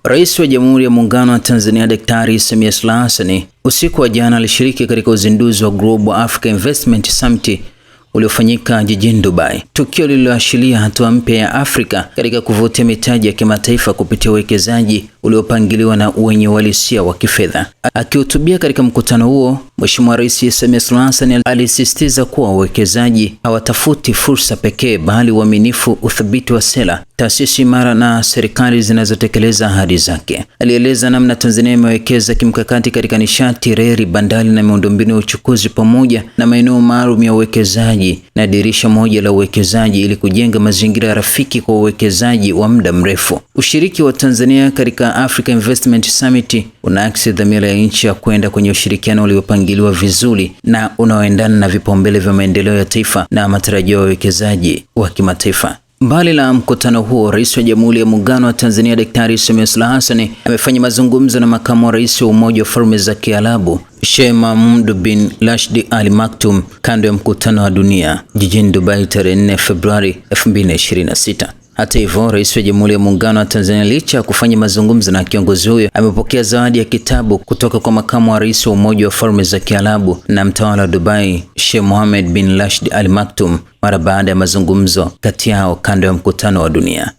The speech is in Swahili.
Rais wa Jamhuri ya Muungano wa Tanzania Daktari Samia Suluhu Hassan usiku wa jana alishiriki katika uzinduzi wa Global Africa Investment Summit uliofanyika jijini Dubai. Tukio lililoashiria hatua mpya ya Afrika katika kuvutia mitaji ya kimataifa kupitia uwekezaji uliopangiliwa na wenye uhalisia wa kifedha. Akihutubia katika mkutano huo, Mheshimiwa Rais Samia Suluhu Hassan alisisitiza kuwa wawekezaji hawatafuti fursa pekee bali uaminifu, uthabiti wa sera, taasisi imara na serikali zinazotekeleza ahadi zake. Alieleza namna Tanzania imewekeza kimkakati katika nishati, reli, bandari na miundombinu ya uchukuzi pamoja na maeneo maalum ya uwekezaji na dirisha moja la uwekezaji ili kujenga mazingira rafiki kwa uwekezaji wa muda mrefu. Ushiriki wa Tanzania katika Africa Investment Summit unaakisi dhamira ya nchi ya kwenda kwenye ushirikiano uliopangiliwa vizuri na unaoendana na vipaumbele vya maendeleo ya taifa na matarajio ya wawekezaji wa kimataifa. Mbali na mkutano huo, Rais wa Jamhuri ya Muungano wa Tanzania Daktari Samia Suluhu Hassan amefanya mazungumzo na makamu wa rais wa Umoja wa Falme za Kiarabu Sheikh Mohammed bin Rashid Al Maktoum kando ya mkutano wa dunia jijini Dubai tarehe 4 Februari 2026. Hata hivyo, Rais wa Jamhuri ya Muungano wa Tanzania licha ya kufanya mazungumzo na kiongozi huyo amepokea zawadi ya kitabu kutoka kwa makamu wa rais wa Umoja wa Falme za Kiarabu na mtawala wa Dubai Sheikh Mohammed bin Rashid Al Maktoum mara baada ya mazungumzo kati yao kando ya mkutano wa dunia.